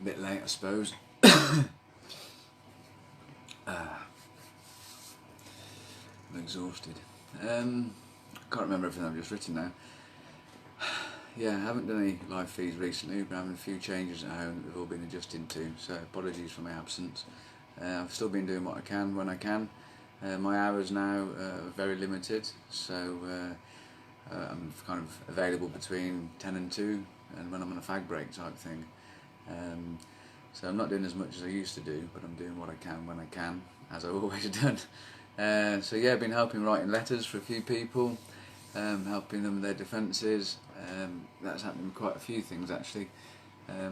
A bit late, I suppose. I'm exhausted. I can't remember everything I've just written now. Yeah, I haven't done any live feeds recently, but I'm having a few changes at home that we've all been adjusting to, so apologies for my absence. I've still been doing what I can when I can. My hours now are very limited, so I'm kind of available between 10 and 2 and when I'm on a fag break type thing. So I'm not doing as much as I used to do, but I'm doing what I can when I can, as I've always done. So yeah, I've been helping writing letters for a few people, helping them with their defences. That's happening with quite a few things actually,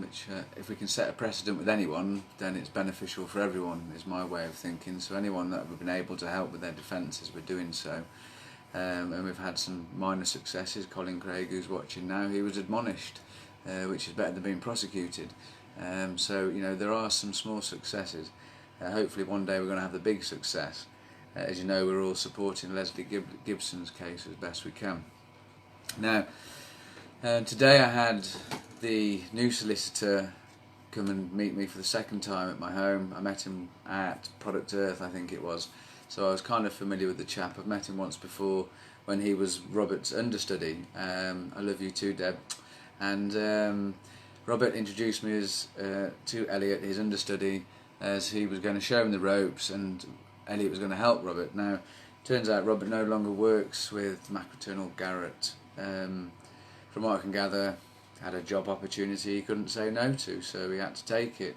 which if we can set a precedent with anyone, then it's beneficial for everyone, is my way of thinking. So anyone that we've been able to help with their defences, we're doing so. And we've had some minor successes. Colin Craig, who's watching now, he was admonished, which is better than being prosecuted. So you know, there are some small successes. Hopefully one day we're going to have the big success. As you know, we're all supporting Leslie Gibson's case as best we can. Now, today I had the new solicitor come and meet me for the second time at my home. I met him at Product Earth, I think it was. So I was kind of familiar with the chap. I've met him once before when he was Robert's understudy. I love you too, Deb. And Robert introduced me to Elliot, his understudy, as he was going to show him the ropes, and Elliot was going to help Robert. Now, turns out Robert no longer works with Macroternal Garrett. From what I can gather, had a job opportunity he couldn't say no to, so he had to take it.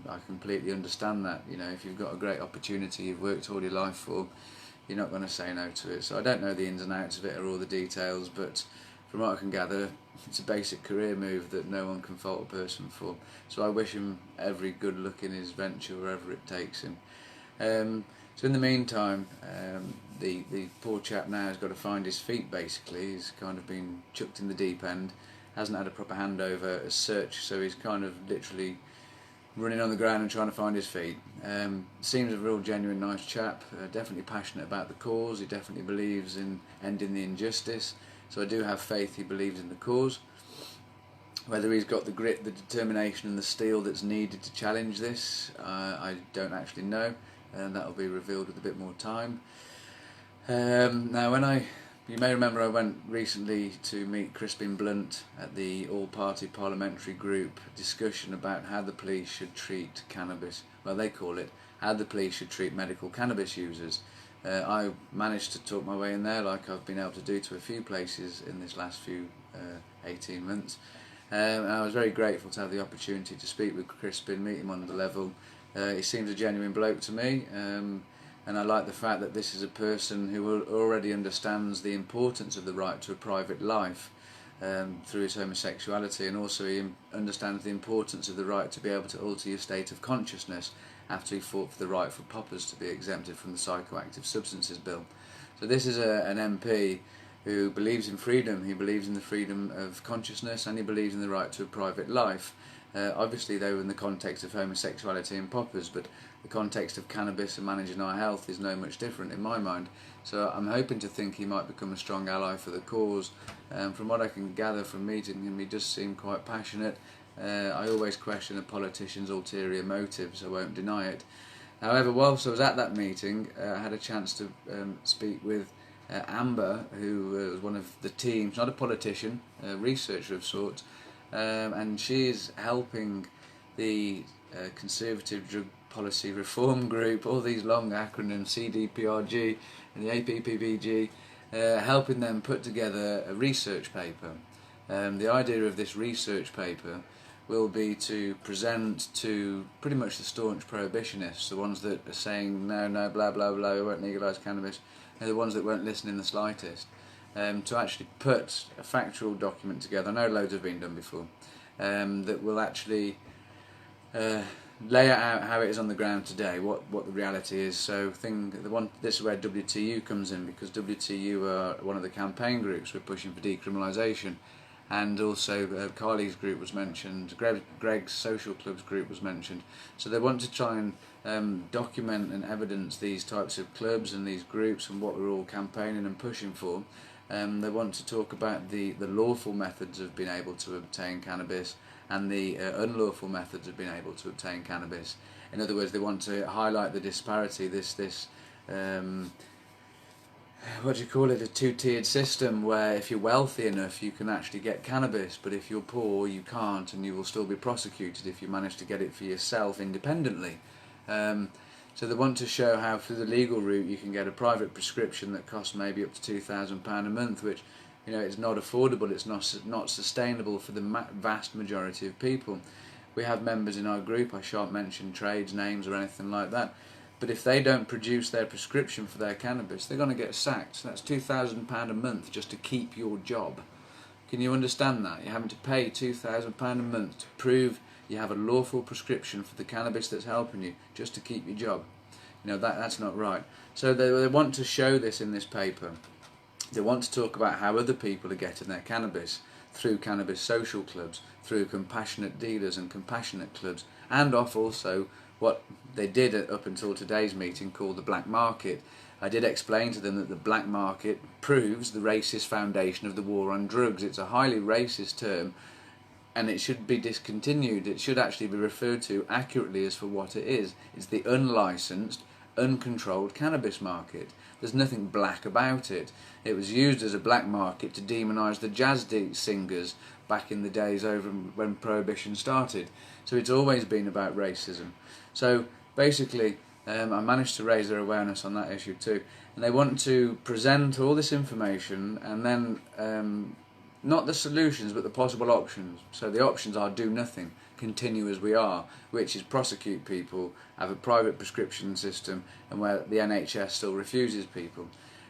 I completely understand that. You know, if you've got a great opportunity you've worked all your life for, you're not going to say no to it. So I don't know the ins and outs of it or all the details, but from what I can gather, it's a basic career move that no one can fault a person for. So I wish him every good luck in his venture, wherever it takes him. So in the meantime, the poor chap now has got to find his feet basically. He's kind of been chucked in the deep end, hasn't had a proper handover as such, so he's kind of literally running on the ground and trying to find his feet. Seems a real genuine nice chap, definitely passionate about the cause. He definitely believes in ending the injustice, so I do have faith he believes in the cause. Whether he's got the grit, the determination and the steel that's needed to challenge this, I don't actually know, and that'll be revealed with a bit more time. Now you may remember I went recently to meet Crispin Blunt at the all-party parliamentary group discussion about how the police should treat cannabis. Well, they call it how the police should treat medical cannabis users. I managed to talk my way in there, like I've been able to do to a few places in this last few 18 months. And I was very grateful to have the opportunity to speak with Crispin, meet him on the level. He seems a genuine bloke to me, and I like the fact that this is a person who already understands the importance of the right to a private life through his homosexuality, and also he understands the importance of the right to be able to alter your state of consciousness after he fought for the right for poppers to be exempted from the Psychoactive Substances Bill. So this is an MP who believes in freedom. He believes in the freedom of consciousness, and he believes in the right to a private life. Obviously though in the context of homosexuality and poppers, but the context of cannabis and managing our health is no much different in my mind. So I'm hoping to think he might become a strong ally for the cause. From what I can gather from meeting him, he does seem quite passionate. I always question a politician's ulterior motives, I won't deny it. However, whilst I was at that meeting, I had a chance to speak with Amber, who was one of the teams, not a politician, a researcher of sorts, and she is helping the Conservative Drug Policy Reform Group, all these long acronyms, CDPRG and the APPG, helping them put together a research paper. The idea of this research paper will be to present to pretty much the staunch prohibitionists, the ones that are saying no, no, blah, blah, blah, we won't legalise cannabis, and the ones that won't listen in the slightest, to actually put a factual document together. I know loads have been done before, that will actually lay out how it is on the ground today, what the reality is. So this is where WTU comes in, because WTU are one of the campaign groups we're pushing for decriminalisation, and also Carly's group was mentioned, Greg's social clubs group was mentioned. So they want to try and document and evidence these types of clubs and these groups and what we're all campaigning and pushing for, They want to talk about the lawful methods of being able to obtain cannabis and the unlawful methods of being able to obtain cannabis. In other words, they want to highlight the disparity, this what do you call it, a two-tiered system where if you're wealthy enough you can actually get cannabis, but if you're poor you can't, and you will still be prosecuted if you manage to get it for yourself independently. So they want to show how through the legal route you can get a private prescription that costs maybe up to £2,000 a month, which, you know, it's not affordable, it's not sustainable for the vast majority of people. We have members in our group, I shan't mention trades names or anything like that, but if they don't produce their prescription for their cannabis, they're going to get sacked. So that's £2,000 a month just to keep your job. Can you understand that? You're having to pay £2,000 a month to prove you have a lawful prescription for the cannabis that's helping you, just to keep your job. You know, that's not right. So they want to show this in this paper. They want to talk about how other people are getting their cannabis through cannabis social clubs, through compassionate dealers and compassionate clubs, and off also what they did up until today's meeting called the black market. I did explain to them that the black market proves the racist foundation of the war on drugs. It's a highly racist term, and it should be discontinued. It should actually be referred to accurately as for what it is. It's the unlicensed, uncontrolled cannabis market. There's nothing black about it. It was used as a black market to demonise the jazz singers back in the days over when Prohibition started. So it's always been about racism. So basically, I managed to raise their awareness on that issue too. And they want to present all this information and then not the solutions but the possible options. So the options are do nothing, continue as we are, which is prosecute people, have a private prescription system, and where the NHS still refuses people.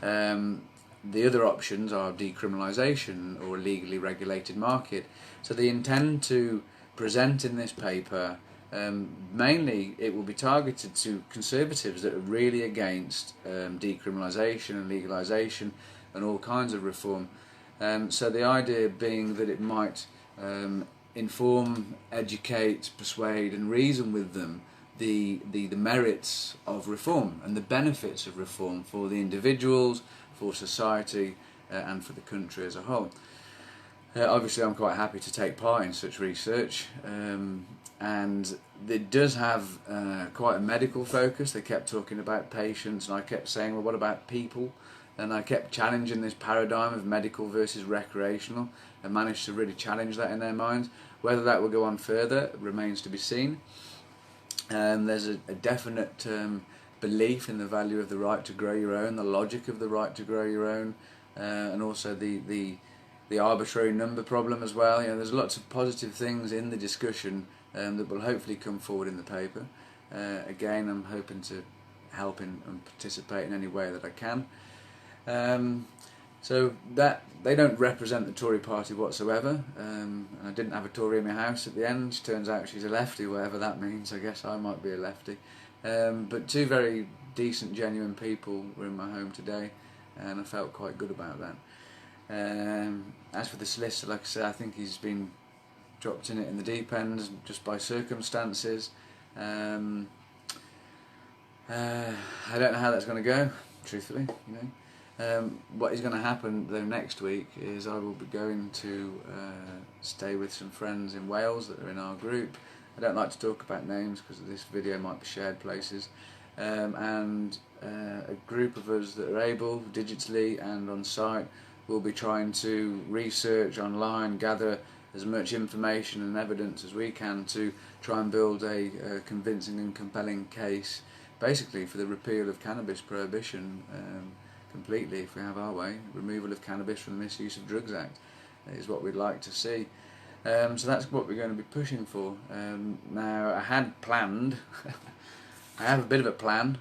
The other options are decriminalisation or a legally regulated market. So they intend to present in this paper, mainly it will be targeted to conservatives that are really against decriminalisation and legalisation and all kinds of reform. So the idea being that it might inform, educate, persuade and reason with them the merits of reform and the benefits of reform for the individuals, for society and for the country as a whole. Obviously I'm quite happy to take part in such research, and it does have quite a medical focus. They kept talking about patients and I kept saying, well, what about people? And I kept challenging this paradigm of medical versus recreational and managed to really challenge that in their minds. Whether that will go on further remains to be seen. There's a definite belief in the value of the right to grow your own, the logic of the right to grow your own, and also the arbitrary number problem as well. You know, there's lots of positive things in the discussion that will hopefully come forward in the paper. Again, I'm hoping to help and participate in any way that I can. So that they don't represent the Tory party whatsoever, and I didn't have a Tory in my house at the end. She turns out she's a lefty, whatever that means. I guess I might be a lefty, but two very decent, genuine people were in my home today, and I felt quite good about that. As for the solicitor, like I say, I think he's been dropped in it in the deep end just by circumstances. I don't know how that's going to go, truthfully, you know. What is going to happen though next week is I will be going to stay with some friends in Wales that are in our group. I don't like to talk about names because this video might be shared places, and a group of us that are able, digitally and on site, will be trying to research online, gather as much information and evidence as we can to try and build a convincing and compelling case basically for the repeal of cannabis prohibition completely, if we have our way. Removal of cannabis from the Misuse of Drugs Act is what we'd like to see. So that's what we're going to be pushing for. Now I had planned, I have a bit of a plan,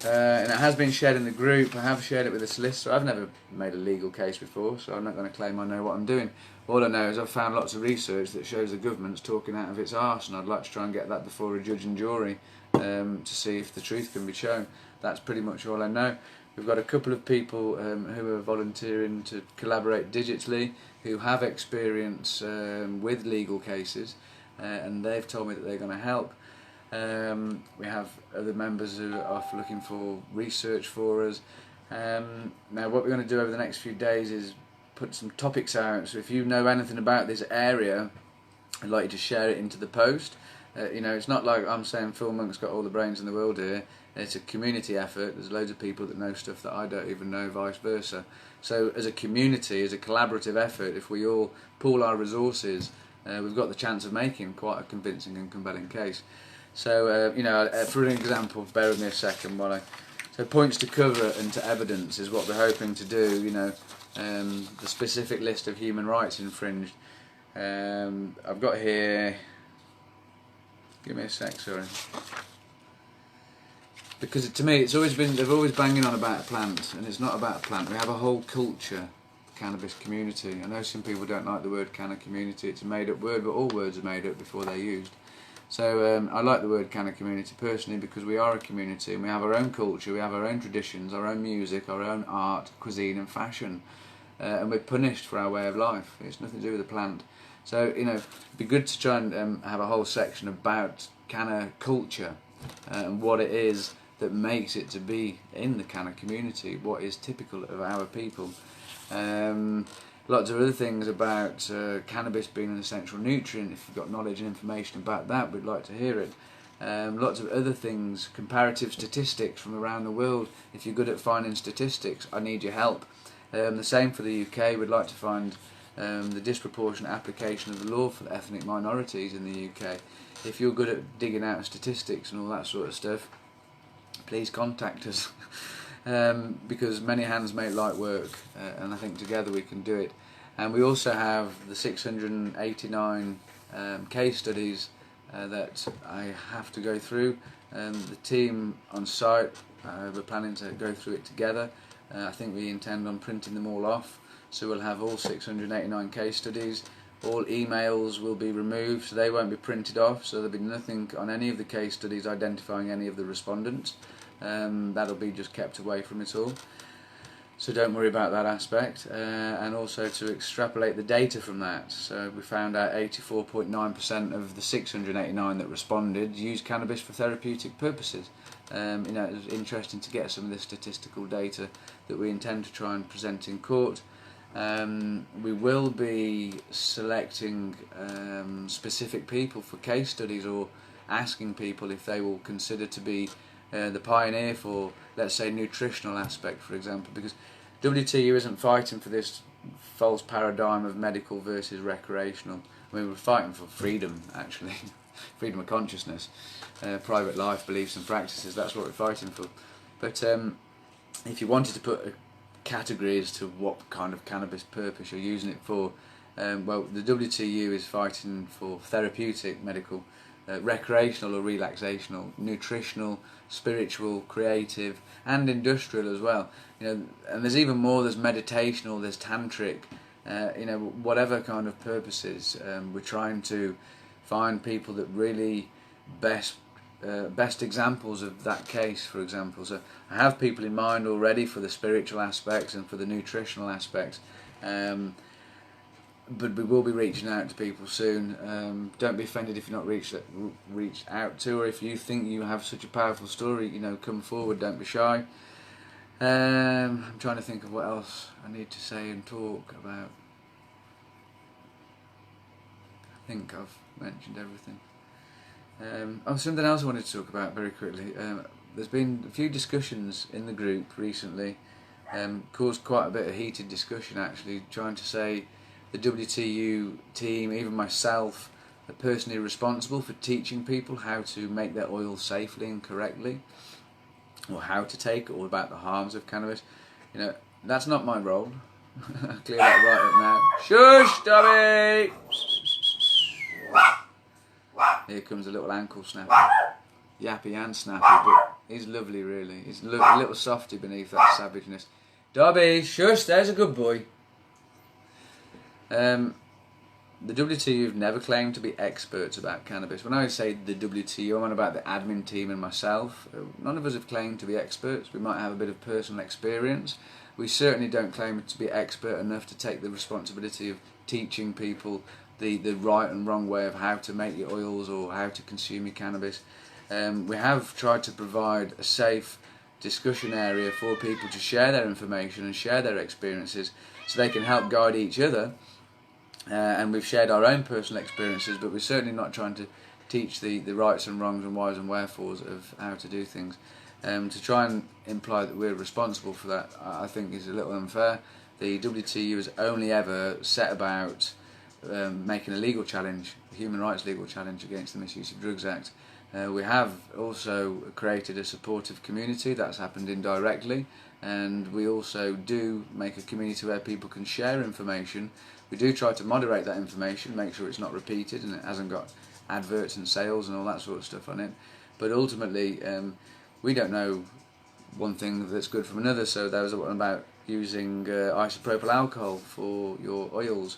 and it has been shared in the group. I have shared it with a solicitor. I've never made a legal case before, so I'm not going to claim I know what I'm doing. All I know is I've found lots of research that shows the government's talking out of its arse, and I'd like to try and get that before a judge and jury to see if the truth can be shown. That's pretty much all I know. We've got a couple of people who are volunteering to collaborate digitally, who have experience with legal cases, and they've told me that they're going to help. We have other members who are looking for research for us, Now what we're going to do over the next few days is put some topics out, so if you know anything about this area, I'd like you to share it into the post. You know, it's not like I'm saying Phil Monk's got all the brains in the world here. It's a community effort. There's loads of people that know stuff that I don't even know, vice versa. So as a community, as a collaborative effort, if we all pool our resources, we've got the chance of making quite a convincing and compelling case. So, you know, for an example, bear with me a second while so points to cover and to evidence is what we're hoping to do, you know, the specific list of human rights infringed. I've got here, give me a sec, sorry. Because to me, it's always been, they've always banging on about a plant, and it's not about a plant. We have a whole culture, cannabis community. I know some people don't like the word canna community, it's a made up word, but all words are made up before they're used. So I like the word canna community personally because we are a community and we have our own culture, we have our own traditions, our own music, our own art, cuisine and fashion, and we're punished for our way of life. It's nothing to do with the plant. So, you know, it'd be good to try and have a whole section about canna culture and what it is that makes it to be in the canna community, what is typical of our people. Lots of other things about cannabis being an essential nutrient. If you've got knowledge and information about that, we'd like to hear it. Lots of other things, comparative statistics from around the world. If you're good at finding statistics, I need your help. The same for the UK, we'd like to find the disproportionate application of the law for ethnic minorities in the UK. If you're good at digging out statistics and all that sort of stuff, please contact us. Because many hands make light work, and I think together we can do it. And we also have the 689 case studies that I have to go through. The team on site, we're planning to go through it together. I think we intend on printing them all off, so we'll have all 689 case studies. All emails will be removed, so they won't be printed off, so there'll be nothing on any of the case studies identifying any of the respondents. That'll be just kept away from it all, so don't worry about that aspect. And also to extrapolate the data from that, so we found out 84.9% of the 689 that responded used cannabis for therapeutic purposes. You know, it was interesting to get some of this statistical data that we intend to try and present in court. We will be selecting specific people for case studies, or asking people if they will consider to be the pioneer for, let's say, nutritional aspect, for example, because WTU isn't fighting for this false paradigm of medical versus recreational. I mean, we're fighting for freedom, actually, freedom of consciousness, private life, beliefs and practices. That's what we're fighting for. But if you wanted to put categories to what kind of cannabis purpose you're using it for, well, the WTU is fighting for therapeutic, medical, recreational or relaxational, nutritional, spiritual, creative and industrial as well. You know, and there's even more, there's meditational, there's tantric, you know, whatever kind of purposes. We're trying to find people that really best examples of that case, for example. So I have people in mind already for the spiritual aspects and for the nutritional aspects, but we will be reaching out to people soon. Don't be offended if you're not reached out to, or if you think you have such a powerful story, you know, come forward, don't be shy. I'm trying to think of what else I need to say and talk about. I think I've mentioned everything. Oh, something else I wanted to talk about very quickly. There's been a few discussions in the group recently, caused quite a bit of heated discussion actually, trying to say the WTU team, even myself, are personally responsible for teaching people how to make their oil safely and correctly, or how to take it, or about the harms of cannabis. You know, that's not my role. I'll clear that right up now. Shush, Dobby! Here comes a little ankle snapper. Yappy and snappy, but he's lovely really. He's a little softy beneath that savageness. Dobby, shush, there's a good boy. The WTU have never claimed to be experts about cannabis. When I say the WTU, I'm on about the admin team and myself. None of us have claimed to be experts. We might have a bit of personal experience. We certainly don't claim to be expert enough to take the responsibility of teaching people the right and wrong way of how to make your oils or how to consume your cannabis. We have tried to provide a safe, discussion area for people to share their information and share their experiences so they can help guide each other. And we've shared our own personal experiences, but we're certainly not trying to teach the rights and wrongs and whys and wherefores of how to do things. To try and imply that we're responsible for that, I think is a little unfair. The WTU has only ever set about making a legal challenge, a human rights legal challenge against the Misuse of Drugs Act. We have also created a supportive community. That's happened indirectly, and we also do make a community where people can share information. We do try to moderate that information, make sure it's not repeated and it hasn't got adverts and sales and all that sort of stuff on it. But ultimately, we don't know one thing that's good from another. So there was one about using isopropyl alcohol for your oils.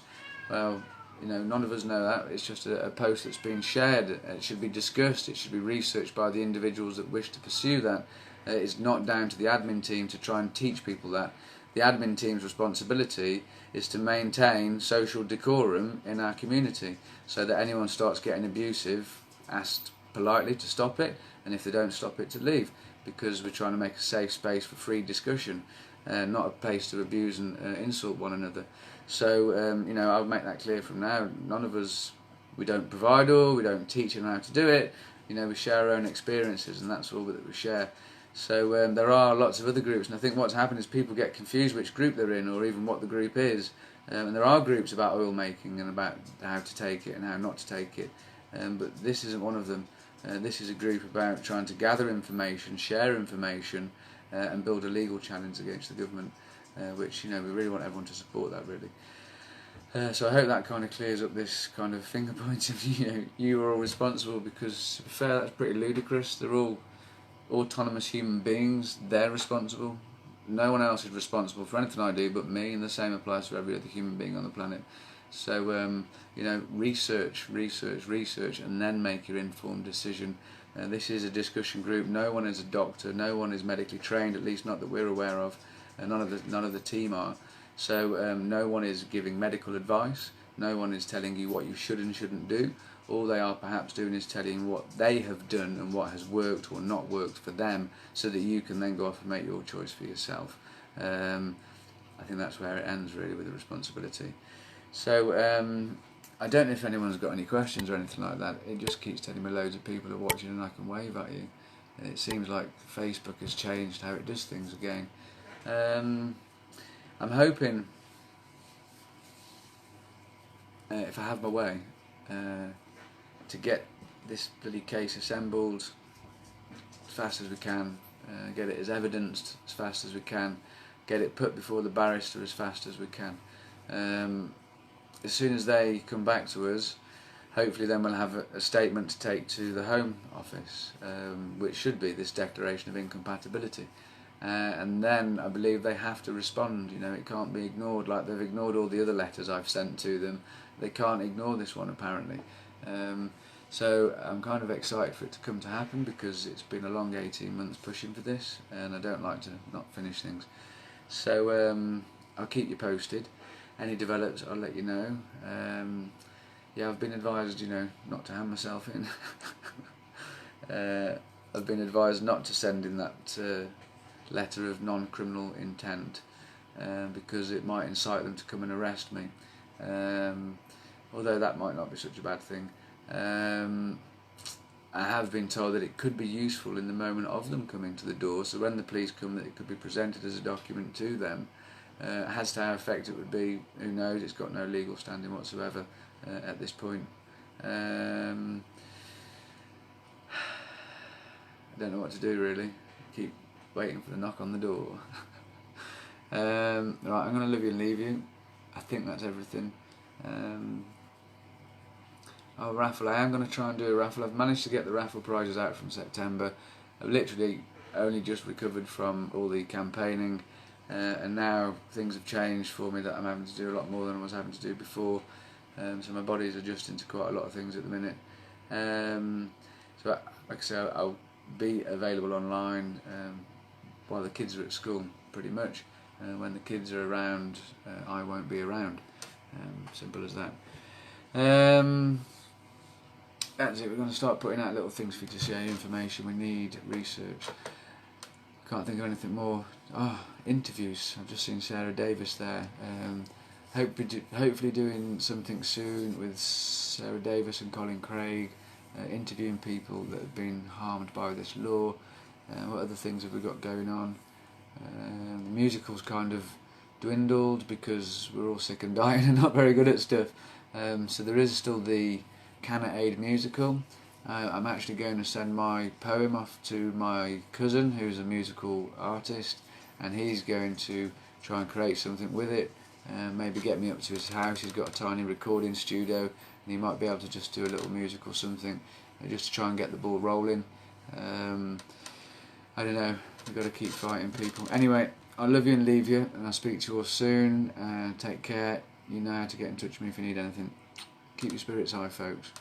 Well, you know, none of us know that. It's just a post that's been shared. It should be discussed. It should be researched by the individuals that wish to pursue that. It's not down to the admin team to try and teach people that. The admin team's responsibility is to maintain social decorum in our community, so that anyone starts getting abusive, asked politely to stop it, and if they don't stop it, to leave, because we're trying to make a safe space for free discussion, not a place to abuse and insult one another. So you know, I'll make that clear from now. None of us, we don't provide all, we don't teach them how to do it. You know, we share our own experiences, and that's all that we share. So there are lots of other groups, and I think what's happened is people get confused which group they're in, or even what the group is. And there are groups about oil making and about how to take it and how not to take it, but this isn't one of them. This is a group about trying to gather information, share information, and build a legal challenge against the government, which, you know, we really want everyone to support that, really. So I hope that kind of clears up this kind of finger pointing. You know, you are all responsible, because to be fair, that's pretty ludicrous. They're all autonomous human beings. They're responsible. No one else is responsible for anything I do but me, and the same applies to every other human being on the planet. So you know, research, and then make your informed decision. This is a discussion group. No one is a doctor. No one is medically trained, at least not that we're aware of. None of the team are. So no one is giving medical advice. No one is telling you what you should and shouldn't do. All they are perhaps doing is telling you what they have done and what has worked or not worked for them, so that you can then go off and make your choice for yourself. I think that's where it ends, really, with the responsibility. So I don't know if anyone's got any questions or anything like that. It just keeps telling me loads of people are watching and I can wave at you. And it seems like Facebook has changed how it does things again. I'm hoping, if I have my way, to get this bloody case assembled as fast as we can, get it as evidenced as fast as we can, get it put before the barrister as fast as we can. As soon as they come back to us, hopefully then we'll have a statement to take to the Home Office, which should be this declaration of incompatibility. And then I believe they have to respond. You know, it can't be ignored like they've ignored all the other letters I've sent to them. They can't ignore this one, apparently. So I'm kind of excited for it to come to happen, because it's been a long 18 months pushing for this, and I don't like to not finish things. So I'll keep you posted. Any develops, I'll let you know. Yeah, I've been advised, you know, not to hand myself in. I've been advised not to send in that letter of non-criminal intent, because it might incite them to come and arrest me. Although that might not be such a bad thing. I have been told that it could be useful in the moment of them coming to the door, so when the police come, that it could be presented as a document to them. As to how effective it would be, who knows? It's got no legal standing whatsoever at this point. I don't know what to do, really. Keep waiting for the knock on the door. Right, I'm going to love you and leave you. I think that's everything. Oh, raffle. I am going to try and do a raffle. I've managed to get the raffle prizes out from September. I've literally only just recovered from all the campaigning, and now things have changed for me, that I'm having to do a lot more than I was having to do before. So my body is adjusting to quite a lot of things at the minute. So like I say, I'll be available online while the kids are at school, pretty much. When the kids are around, I won't be around. Simple as that. That's it. We're going to start putting out little things for you to share information. We need research. Can't think of anything more. Interviews. I've just seen Sarah Davis there. Hopefully doing something soon with Sarah Davis and Colin Craig, interviewing people that have been harmed by this law. What other things have we got going on? The musical's kind of dwindled because we're all sick and dying and not very good at stuff. So there is still the Canna Aid musical. I'm actually going to send my poem off to my cousin, who's a musical artist, and he's going to try and create something with it. Maybe get me up to his house. He's got a tiny recording studio, and he might be able to just do a little musical something, just to try and get the ball rolling. I don't know, we've got to keep fighting, people. Anyway, I love you and leave you, and I'll speak to you all soon. Take care. You know how to get in touch with me if you need anything. Keep your spirits high, folks.